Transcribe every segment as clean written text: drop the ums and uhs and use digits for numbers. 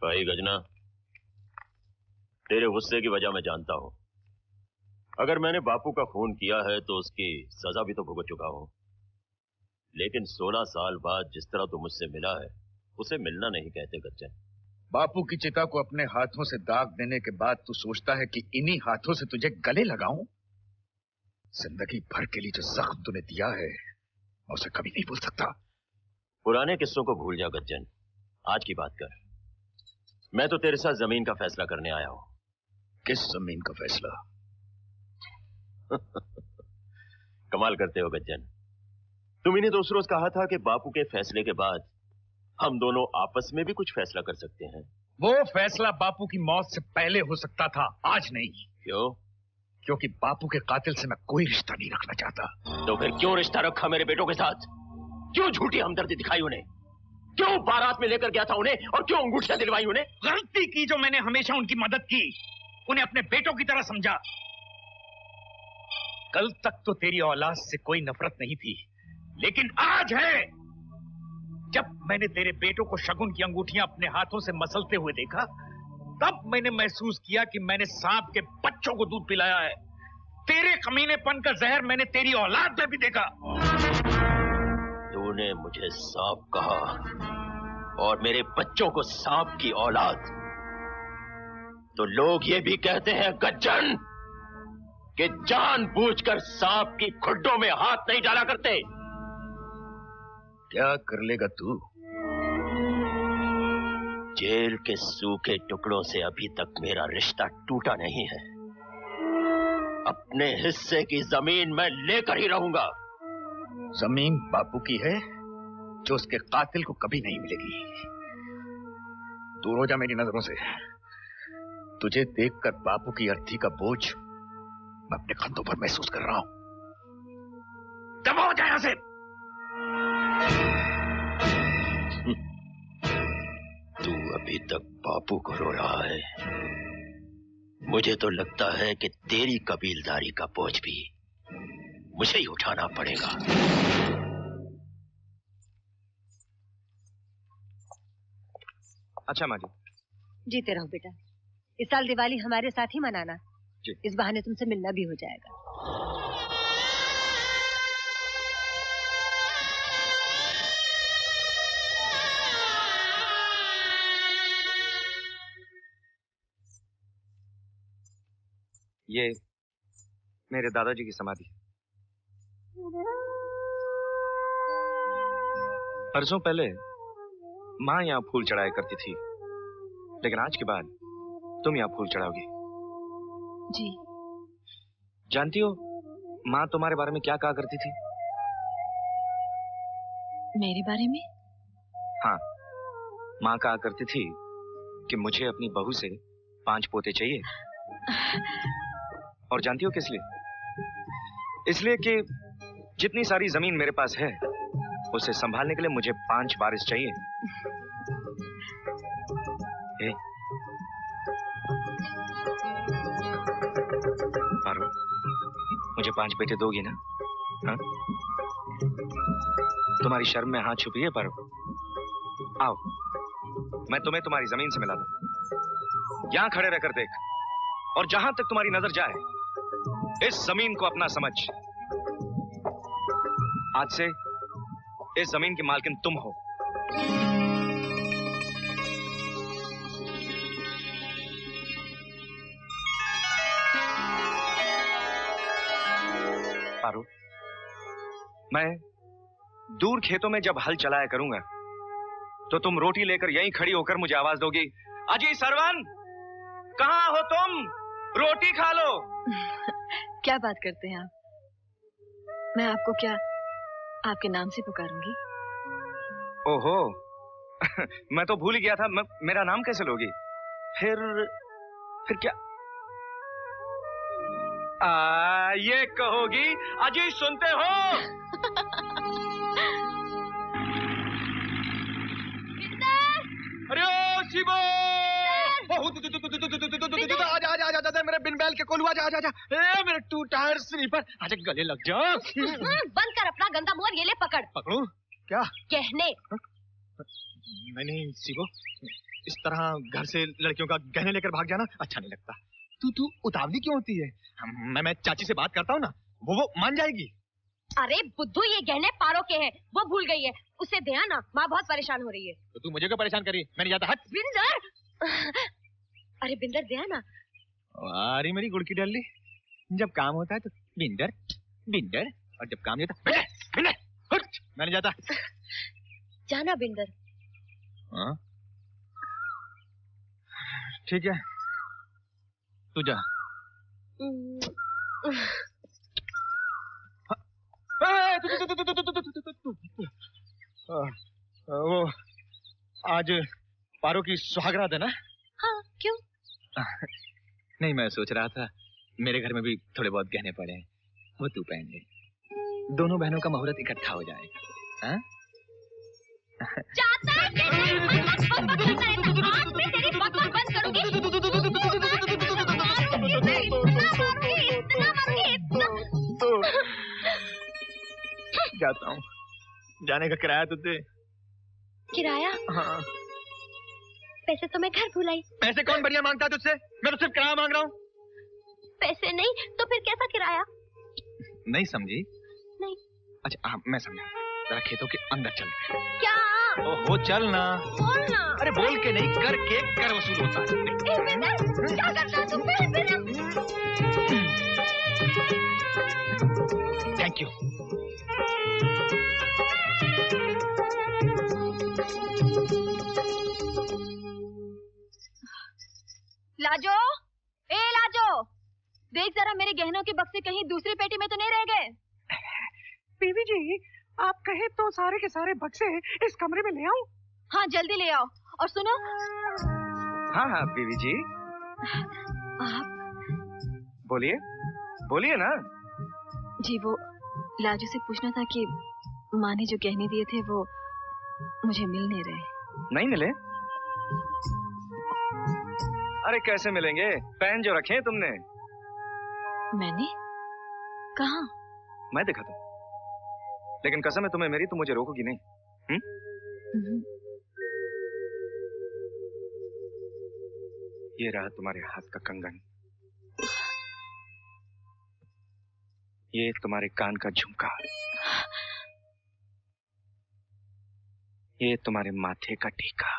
भाई गजना, तेरे गुस्से की वजह मैं जानता हूं। अगर मैंने बापू का खून किया है तो उसकी सजा भी तो भुगत चुका हूं। लेकिन 16 साल बाद जिस तरह तू मुझसे मिला है उसे मिलना नहीं कहते गज्जन। बापू की चिता को अपने हाथों से दाग देने के बाद तू सोचता है कि इन्हीं हाथों से तुझे गले लगाऊं? जिंदगी भर के लिए जो जख्म तूने दिया है मैं उसे कभी नहीं भूल सकता। पुराने किस्सों को भूल जा गज्जन, आज की बात कर। मैं तो तेरे साथ जमीन का फैसला करने आया हूं। किस जमीन का फैसला? कमाल करते हो गज्जन। तुम इन्हें तो उस रोज कहा था कि बापू के फैसले के बाद हम दोनों आपस में भी कुछ फैसला कर सकते हैं। वो फैसला बापू की मौत से पहले हो सकता था, आज नहीं। क्यों? क्योंकि बापू के कातिल से मैं कोई रिश्ता नहीं रखना चाहता। तो फिर क्यों रिश्ता रखा मेरे बेटों के साथ? क्यों झूठी हमदर्दी दिखाई उन्हें? क्यों बारात में लेकर गया था उन्हें और क्यों अंगूठियां दिलवाई उन्हें? गलती की जो मैंने हमेशा उनकी मदद की, उन्हें अपने बेटों की तरह समझा। कल तक तो तेरी औलाद से कोई नफरत नहीं थी, लेकिन आज है। जब मैंने तेरे बेटों को शगुन की अंगूठियां अपने हाथों से मसलते हुए देखा, तब मैंने महसूस किया कि मैंने सांप के बच्चों को दूध पिलाया है। तेरे कमीनेपन का जहर मैंने तेरी औलाद में भी देखा। तूने मुझे सांप कहा और मेरे बच्चों को सांप की औलाद, तो लोग ये भी कहते हैं गज्जन कि जानबूझकर सांप की खुड्डों में हाथ नहीं डाला करते। क्या कर लेगा तू? जेल के सूखे टुकड़ों से अभी तक मेरा रिश्ता टूटा नहीं है। अपने हिस्से की जमीन मैं लेकर ही रहूंगा। जमीन बापू की है जो उसके कातिल को कभी नहीं मिलेगी। दूर हो जा मेरी नजरों से। तुझे देखकर बापू की अर्थी का बोझ मैं अपने कंधों पर महसूस कर रहा हूं। दबा हो जाए यहां से। तू अभी तक बापू को रो रहा है। मुझे तो लगता है कि तेरी कबीलदारी का बोझ भी मुझे ही उठाना पड़ेगा। अच्छा माँ जी। जीते रहो बेटा। इस साल दिवाली हमारे साथ ही मनाना जी। इस बहाने तुमसे मिलना भी हो जाएगा। ये मेरे दादाजी की समाधि है। बरसों पहले माँ यहाँ फूल चढ़ाया करती थी, लेकिन आज के बाद तुम यहाँ फूल चढ़ाओगी। जी। जानती हो माँ तुम्हारे बारे में क्या कहा करती थी? मेरे बारे में? हाँ, माँ कहा करती थी कि मुझे अपनी बहू से 5 पोते चाहिए। और जानती हो किस लिए? इसलिए कि जितनी सारी जमीन मेरे पास है उसे संभालने के लिए मुझे 5 वारिस चाहिए। पारो, मुझे 5 बेटे दोगी ना? हाँ? तुम्हारी शर्म में हाथ छुपी है पारो? आओ, मैं तुम्हें तुम्हारी जमीन से मिला दूं। यहां खड़े रहकर देख, और जहां तक तुम्हारी नजर जाए इस जमीन को अपना समझ। आज से इस जमीन की मालकिन तुम हो। पारो, मैं दूर खेतों में जब हल चलाया करूंगा तो तुम रोटी लेकर यहीं खड़ी होकर मुझे आवाज दोगी, अजी सरवन, कहां हो तुम? रोटी खा लो। क्या बात करते हैं आप? मैं आपको क्या आपके नाम से पुकारूंगी? ओहो, मैं तो भूल ही गया था। मेरा नाम कैसे लोगी? फिर क्या? ये कहोगी, अजी सुनते हो? अरे ओ शिवो! आजा मेरे बिन बैल के कोलू, आजा मेरे 2 टायर स्लीपर, आजा गले लग जा। बंद कर अपना गंदा मुंह, ये ले पकड़। पकड़ू? क्या? कहने। नहीं शिवो, इस तरह घर से लड़कियों का गहने लेकर भाग जाना अच्छा नहीं लगता। तू उतावली क्यों होती है? मैं चाची से बात करता हूँ ना, वो मान जाएगी। अरे बुद्धू, ये गहने पारो के हैं, वो भूल गई है, उसे दे आना, माँ बहुत परेशान हो रही है। तो तू मुझे क्यों परेशान करी? मैं नहीं जाता। हट। बिंदर, अरे बिंदर दे आना। अरे मेरी गुड़ की डल्ली, जब काम होता है तो बिंदर बिंदर, और जब काम नहीं होता बिंदर, हट। मैं नहीं जाता। जाना बिंदर। हाँ ठीक है, तू जा। वो आज पारो की सुहागरात है ना? हाँ, क्यों? नहीं, मैं सोच रहा था मेरे घर में भी थोड़े बहुत गहने पड़े हैं, वो तू पहन ले, दोनों बहनों का मुहूर्त इकट्ठा हो जाएगा। हाँ? चाहता है कि नहीं, आज मैं तेरी बकवास बंद करूंगी। जाता हूँ, जाने का किराया तो दे। किराया? हाँ। पैसे तो मैं घर भूल आई। पैसे कौन बढ़िया मांगता है तुझसे? मैं तो सिर्फ किराया मांग रहा हूँ। पैसे नहीं तो फिर कैसा किराया? नहीं समझी? नहीं। अच्छा हाँ, मैं समझा। जरा खेतों के अंदर चलते हैं। क्या? ओहो चल ना। बोल ना। अरे बोल के नहीं, करके कर वसूल होता है। क्या करता है तुम? Thank you. लाजो, ए लाजो, देख जरा मेरे गहनों के बक्से कहीं दूसरी पेटी में तो नहीं रह गए? बीवी जी, आप कहे तो सारे के सारे बक्से इस कमरे में ले आऊं? हाँ जल्दी ले आओ। और सुनो। हाँ हाँ बीवी जी। आप बोलिए बोलिए ना। जी वो लाजो से पूछना था कि माँ ने जो गहने दिए थे वो मुझे मिल नहीं रहे। नहीं मिले? अरे कैसे मिलेंगे, पहन जो रखे हैं तुमने। मैंने? कहाँ? मैं दिखा दूं, लेकिन कसम है तुम्हें मेरी, तो मुझे रोकोगी नहीं। ये रहा तुम्हारे हाथ का कंगन, ये तुम्हारे कान का झुमका, ये तुम्हारे माथे का टीका,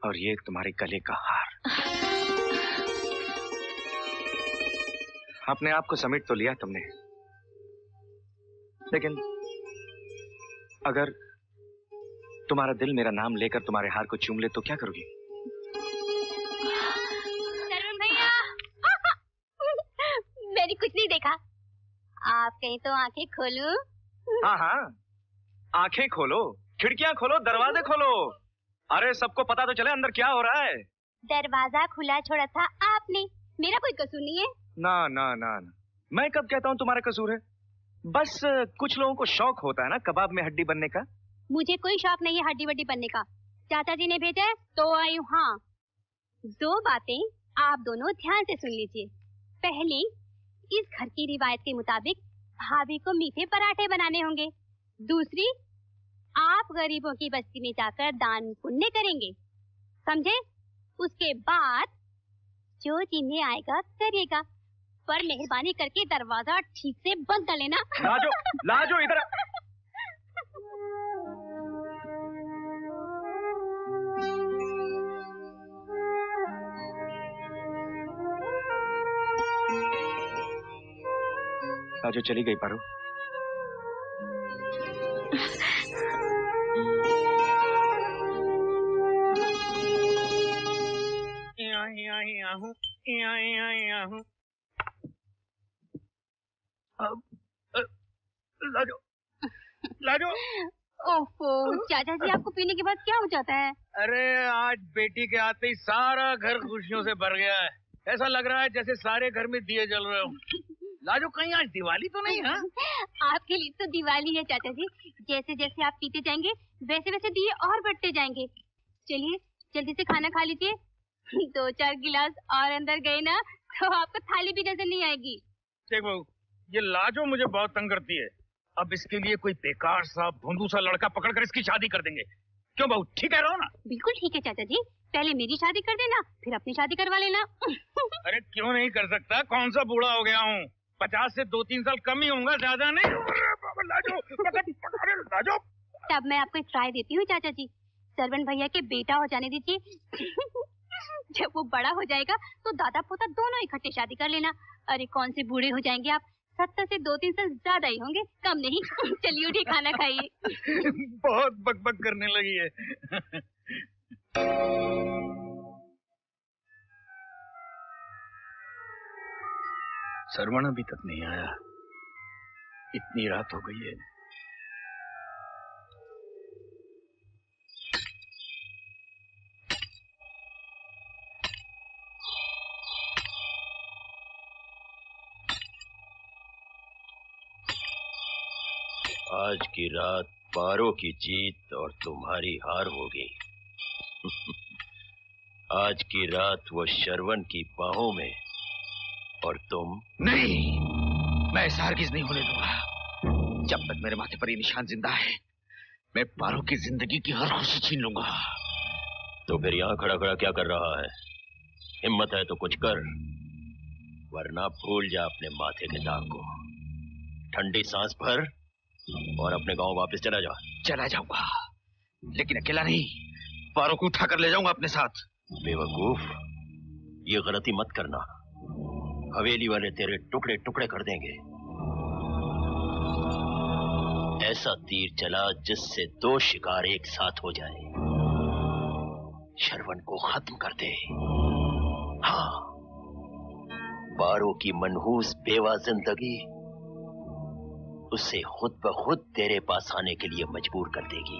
और ये तुम्हारे गले का हार। अपने आप को समेट तो लिया तुमने, लेकिन अगर तुम्हारा दिल मेरा नाम लेकर तुम्हारे हार को चूम ले तो क्या करोगी? तरुण भैया, मैंने कुछ नहीं देखा। आप कहीं तो आंखें खोलूं? हाँ हाँ, आंखें खोलो, खिड़कियां खोलो, दरवाजे खोलो। अरे सबको पता तो चले अंदर क्या हो रहा है। दरवाजा खुला छोड़ा था आपने, मेरा कोई कसूर नहीं है। ना ना ना ना, मैं कब कहता हूँ तुम्हारा कसूर है? बस कुछ लोगों को शौक होता है ना कबाब में हड्डी बनने का। मुझे कोई शौक नहीं है हड्डी वड्डी बनने का। चाचा जी ने भेजा है तो आई हूँ। हाँ, दो बातें आप दोनों ध्यान से सुन लीजिए। पहली, इस घर की रिवायत के मुताबिक भाभी को मीठे पराठे बनाने होंगे। दूसरी, आप गरीबों की बस्ती में जाकर दान पुण्य करेंगे, समझे? उसके बाद जो जिन्हें आएगा करिएगा, पर मेहरबानी करके दरवाजा ठीक से बंद कर लेना। लाजो, लाजो इधर। लाजो चली गई पारो। लाजो, लाजो। ओफो, चाचा जी आपको पीने के बाद क्या हो जाता है? अरे आज बेटी के आते ही सारा घर खुशियों से भर गया है। ऐसा लग रहा है जैसे सारे घर में दिए जल रहे हो। लाजो कहीं आज दिवाली तो नहीं है? आपके लिए तो दिवाली है चाचा जी। जैसे जैसे आप पीते जाएंगे वैसे वैसे दिए और बढ़ते जाएंगे। चलिए जल्दी से खाना खा लीजिए। 2-4 गिलास और अंदर गए ना तो आपको थाली भी नजर नहीं आएगी। देख बहू, ये लाजो मुझे बहुत तंग करती है। अब इसके लिए कोई बेकार सा भोंदू सा लड़का पकड़कर इसकी शादी कर देंगे। क्यों बहू, ठीक कह रहा हूँ ना? बिल्कुल ठीक है चाचा जी, पहले मेरी शादी कर देना, फिर अपनी शादी करवा लेना। अरे क्यों नहीं कर सकता, कौन सा बूढ़ा हो गया हूँ, 50 से 2-3 साल कम ही होऊंगा, ज्यादा नहीं। लाजो। तब मैं आपको एक राय देती हूँ चाचा जी, सरवन भैया के बेटा हो जाने दीजिए। जब वो बड़ा हो जाएगा तो दादा पोता दोनों इकट्ठे शादी कर लेना। अरे कौन से बूढ़े हो जाएंगे आप, 70 से 2-3 साल ज्यादा ही होंगे, कम नहीं। चलिए उठिए, खाना खाइए। बहुत बकबक करने लगी है। सरवण अभी तक नहीं आया, इतनी रात हो गई है। आज की रात पारो की जीत और तुम्हारी हार होगी। आज की रात वो शरवण की बाहों में और तुम। नहीं, मैं ऐसा हरगिज नहीं होने दूंगा। जब तक मेरे माथे पर ये निशान जिंदा है, मैं पारो की जिंदगी की हर खुशी छीन लूंगा। तो फिर यहाँ खड़ा खड़ा क्या कर रहा है? हिम्मत है तो कुछ कर, वरना भूल जा अपने माथे के दाग को। ठंडी सांस भर और अपने गांव वापस चला जा। चला जाऊंगा, लेकिन अकेला नहीं, पारो को उठा कर ले जाऊंगा अपने साथ। बेवकूफ, ये गलती मत करना, हवेली वाले तेरे टुकड़े टुकड़े कर देंगे। ऐसा तीर चला जिससे 2 शिकार एक साथ हो जाए। शरवण को खत्म कर दे। हाँ, पारो की मनहूस बेवा जिंदगी उसे खुद ब खुद तेरे पास आने के लिए मजबूर कर देगी।